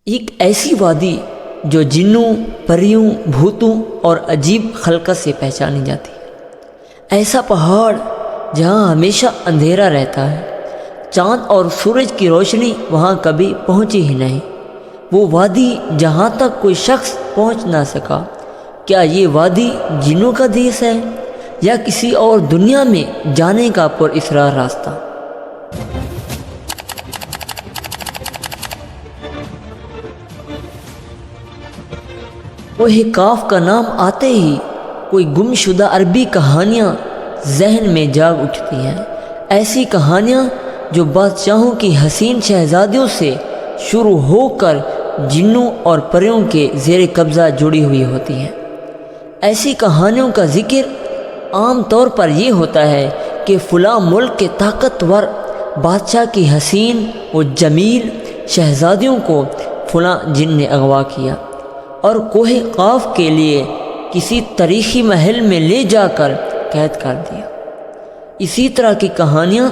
ایک ایسی وادی جو جنوں، پریوں، بھوتوں اور عجیب خلقت سے پہچانی جاتی ہے۔ ایسا پہاڑ جہاں ہمیشہ اندھیرا رہتا ہے، چاند اور سورج کی روشنی وہاں کبھی پہنچی ہی نہیں۔ وہ وادی جہاں تک کوئی شخص پہنچ نہ سکا۔ کیا یہ وادی جنوں کا دیس ہے یا کسی اور دنیا میں جانے کا پراسرار راستہ؟ کوہ کاف کا نام آتے ہی کوئی گم شدہ عربی کہانیاں ذہن میں جاگ اٹھتی ہیں۔ ایسی کہانیاں جو بادشاہوں کی حسین شہزادیوں سے شروع ہو کر جنوں اور پریوں کے زیر قبضہ جڑی ہوئی ہوتی ہیں۔ ایسی کہانیوں کا ذکر عام طور پر یہ ہوتا ہے کہ فلاں ملک کے طاقتور بادشاہ کی حسین و جمیل شہزادیوں کو فلاں جن نے اغوا کیا اور کوہ قاف کے لیے کسی تاریخی محل میں لے جا کر قید کر دیا۔ اسی طرح کی کہانیاں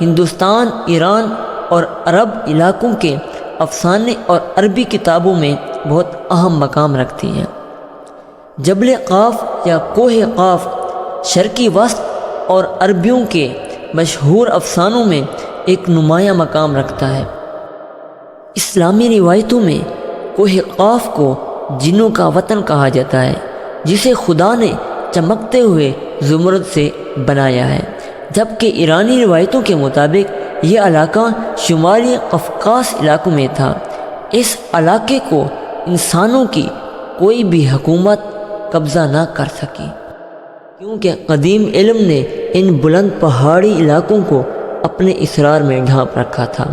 ہندوستان، ایران اور عرب علاقوں کے افسانے اور عربی کتابوں میں بہت اہم مقام رکھتی ہیں۔ جبل قاف یا کوہ قاف شرقی وسط اور عربیوں کے مشہور افسانوں میں ایک نمایاں مقام رکھتا ہے۔ اسلامی روایتوں میں کوہ قاف کو جنوں کا وطن کہا جاتا ہے، جسے خدا نے چمکتے ہوئے زمرد سے بنایا ہے، جبکہ ایرانی روایتوں کے مطابق یہ علاقہ شمالی قفقاز علاقوں میں تھا۔ اس علاقے کو انسانوں کی کوئی بھی حکومت قبضہ نہ کر سکی، کیونکہ قدیم علم نے ان بلند پہاڑی علاقوں کو اپنے اسرار میں ڈھانپ رکھا تھا۔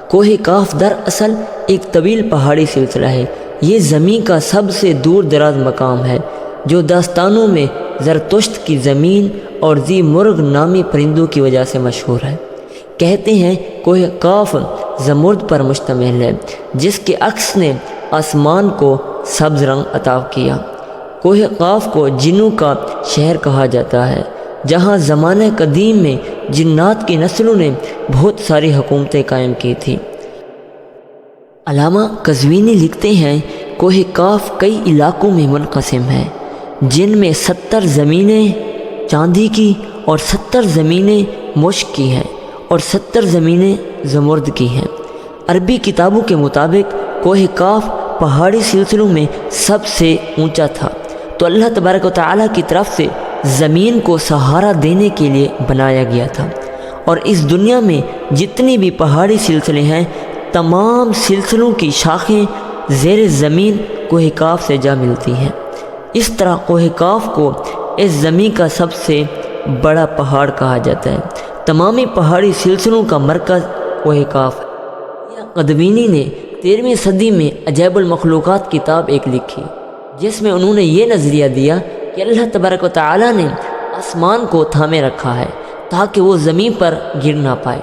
کوہ کاف دراصل ایک طویل پہاڑی سلسلہ ہے۔ یہ زمین کا سب سے دور دراز مقام ہے جو داستانوں میں زرتشت کی زمین اور ذی مرغ نامی پرندوں کی وجہ سے مشہور ہے۔ کہتے ہیں کوہ کاف زمرد پر مشتمل ہے، جس کے عکس نے آسمان کو سبز رنگ عطا کیا۔ کوہ قاف کو جنوں کا شہر کہا جاتا ہے، جہاں زمانہ قدیم میں جنات کی نسلوں نے بہت ساری حکومتیں قائم کی تھیں۔ علامہ قزوینی لکھتے ہیں کوہ کاف کئی علاقوں میں منقسم ہے، جن میں 70 زمینیں چاندی کی اور 70 زمینیں مشک کی ہیں اور 70 زمینیں زمرد کی ہیں۔ عربی کتابوں کے مطابق کوہ کاف پہاڑی سلسلوں میں سب سے اونچا تھا، تو اللہ تبارک و تعالیٰ کی طرف سے زمین کو سہارا دینے کے لیے بنایا گیا تھا، اور اس دنیا میں جتنی بھی پہاڑی سلسلے ہیں، تمام سلسلوں کی شاخیں زیر زمین کوہ کاف سے جا ملتی ہیں۔ اس طرح کوہ کاف کو اس زمین کا سب سے بڑا پہاڑ کہا جاتا ہے۔ تمامی پہاڑی سلسلوں کا مرکز کوہ کاف ہے۔ قدوینی نے 13ویں صدی میں عجائب المخلوقات کتاب ایک لکھی، جس میں انہوں نے یہ نظریہ دیا کہ اللہ تبارک و تعالیٰ نے آسمان کو تھامے رکھا ہے تاکہ وہ زمین پر گر نہ پائے،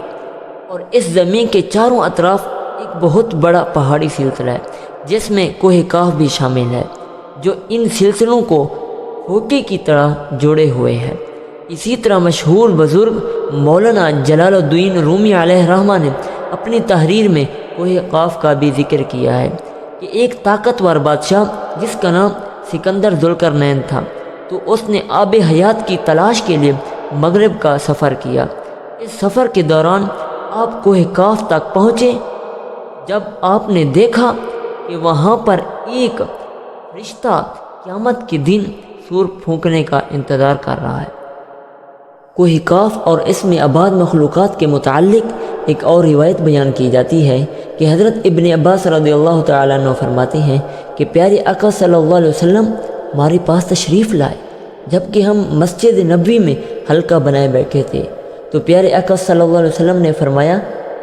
اور اس زمین کے چاروں اطراف ایک بہت بڑا پہاڑی سلسلہ ہے جس میں کوہ کاف بھی شامل ہے، جو ان سلسلوں کو ہوٹی کی طرح جوڑے ہوئے ہیں۔ اسی طرح مشہور بزرگ مولانا جلال الدین رومی علیہ الرحمہ نے اپنی تحریر میں کوہ قاف کا بھی ذکر کیا ہے کہ ایک طاقتور بادشاہ جس کا نام سکندر ذوالقرنین تھا، تو اس نے آب حیات کی تلاش کے لیے مغرب کا سفر کیا۔ اس سفر کے دوران آپ کوہ کاف تک پہنچے، جب آپ نے دیکھا کہ وہاں پر ایک فرشتہ قیامت کے دن سور پھونکنے کا انتظار کر رہا ہے۔ کوہ کاف اور اس میں آباد مخلوقات کے متعلق ایک اور روایت بیان کی جاتی ہے کہ حضرت ابن عباس رضی اللہ تعالیٰ عنہ فرماتے ہیں کہ پیارے آقا صلی اللہ علیہ وسلم ہمارے پاس تشریف لائے جبکہ ہم مسجد نبوی میں حلقہ بنائے بیٹھے تھے، تو پیارے آقا صلی اللہ علیہ وسلم نے فرمایا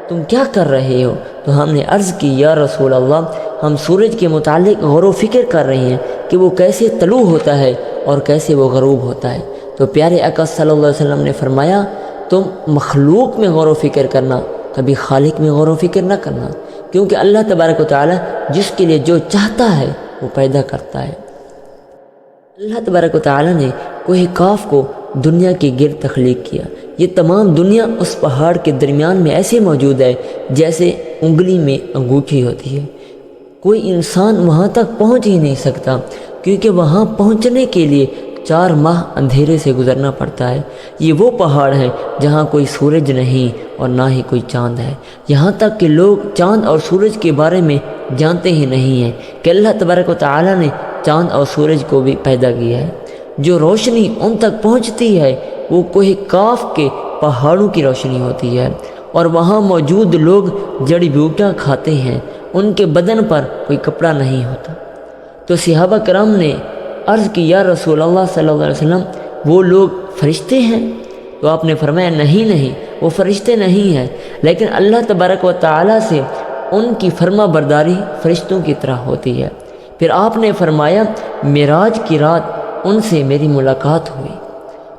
تم کیا کر رہے ہو؟ تو ہم نے عرض کی یا رسول اللہ، ہم سورج کے متعلق غور و فکر کر رہے ہیں کہ وہ کیسے طلوع ہوتا ہے اور کیسے وہ غروب ہوتا ہے۔ تو پیارے آقا صلی اللہ علیہ وسلم نے فرمایا تم مخلوق میں غور و فکر کرنا، کبھی خالق میں غور و فکر نہ کرنا، کیونکہ اللہ تبارک و تعالیٰ جس کے لیے جو چاہتا ہے وہ پیدا کرتا ہے۔ اللہ تبارک و تعالیٰ نے کوہ کاف کو دنیا کے گرد تخلیق کیا۔ یہ تمام دنیا اس پہاڑ کے درمیان میں ایسے موجود ہے جیسے انگلی میں انگوٹھی ہوتی ہے۔ کوئی انسان وہاں تک پہنچ ہی نہیں سکتا، کیونکہ وہاں پہنچنے کے لیے 4 ماہ اندھیرے سے گزرنا پڑتا ہے۔ یہ وہ پہاڑ ہے جہاں کوئی سورج نہیں اور نہ ہی کوئی چاند ہے، یہاں تک کہ لوگ چاند اور سورج کے بارے میں جانتے ہی نہیں ہیں کہ اللہ تبارک و تعالیٰ نے چاند اور سورج کو بھی پیدا کیا ہے۔ جو روشنی ان تک پہنچتی ہے وہ کوہ کاف کے پہاڑوں کی روشنی ہوتی ہے، اور وہاں موجود لوگ جڑی بوٹیاں کھاتے ہیں، ان کے بدن پر کوئی کپڑا نہیں ہوتا۔ تو صحابہ کرام نے عرض کی، یا رسول اللہ صلی اللہ علیہ وسلم، وہ لوگ فرشتے ہیں؟ تو آپ نے فرمایا، نہیں، وہ فرشتے نہیں ہیں، لیکن اللہ تبارک و تعالیٰ سے ان کی فرما برداری فرشتوں کی طرح ہوتی ہے۔ پھر آپ نے فرمایا، معراج کی رات ان سے میری ملاقات ہوئی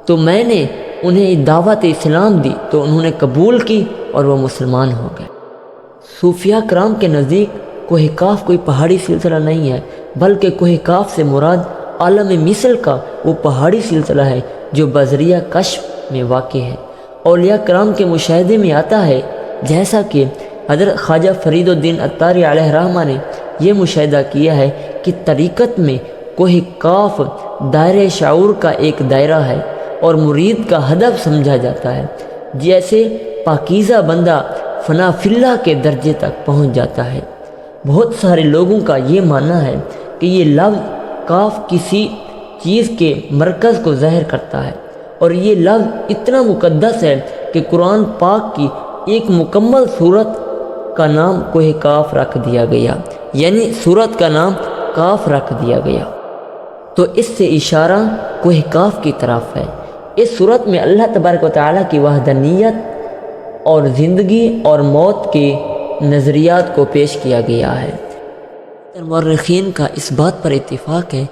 تو میں نے انہیں دعوت اسلام دی تو انہوں نے قبول کی اور وہ مسلمان ہو گئے۔ صوفیاء کرام کے نزدیک کوہ کاف کوئی پہاڑی سلسلہ نہیں ہے، بلکہ کوہ کاف سے مراد عالم مثل کا وہ پہاڑی سلسلہ ہے جو بذریعہ کشف میں واقع ہے۔ اولیاء کرام کے مشاہدے میں آتا ہے، جیسا کہ حضرت خواجہ فرید الدین عطاری علیہ رحمہ نے یہ مشاہدہ کیا ہے کہ طریقت میں کوہ کاف دائرہ شعور کا ایک دائرہ ہے اور مرید کا ہدف سمجھا جاتا ہے۔ جیسے پاکیزہ بندہ فنا فی اللہ کے درجے تک پہنچ جاتا ہے۔ بہت سارے لوگوں کا یہ ماننا ہے کہ یہ لفظ کاف کسی چیز کے مرکز کو ظاہر کرتا ہے، اور یہ لفظ اتنا مقدس ہے کہ قرآن پاک کی ایک مکمل سورت کا نام کوہ کاف رکھ دیا گیا، یعنی سورت کا نام کاف رکھ دیا گیا۔ تو اس سے اشارہ کوہ کاف کی طرف ہے۔ اس سورت میں اللہ تبارک و تعالیٰ کی وحدانیت اور زندگی اور موت کے نظریات کو پیش کیا گیا ہے۔ مورخین کا اس بات پر اتفاق ہے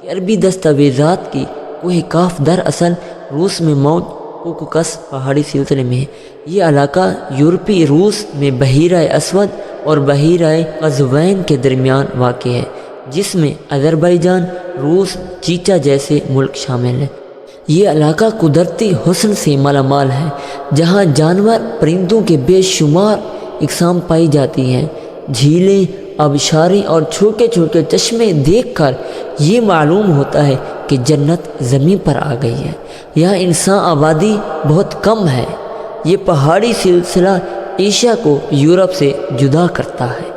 کہ عربی دستاویزات کی کوہ کاف دراصل روس میں موجود کوکوکس پہاڑی سلسلے میں ہے۔ یہ علاقہ یورپی روس میں بحیرہ اسود اور بحیرہ قزوین کے درمیان واقع ہے، جس میں آذربائیجان، روس، چیچا جیسے ملک شامل ہیں۔ یہ علاقہ قدرتی حسن سے مالا مال ہے، جہاں جانور پرندوں کے بے شمار اقسام پائی جاتی ہیں۔ جھیلیں، آبشاریں اور چھوٹے چھوٹے چشمے دیکھ کر یہ معلوم ہوتا ہے کہ جنت زمین پر آ گئی ہے۔ یہاں انسان آبادی بہت کم ہے۔ یہ پہاڑی سلسلہ ایشیا کو یورپ سے جدا کرتا ہے۔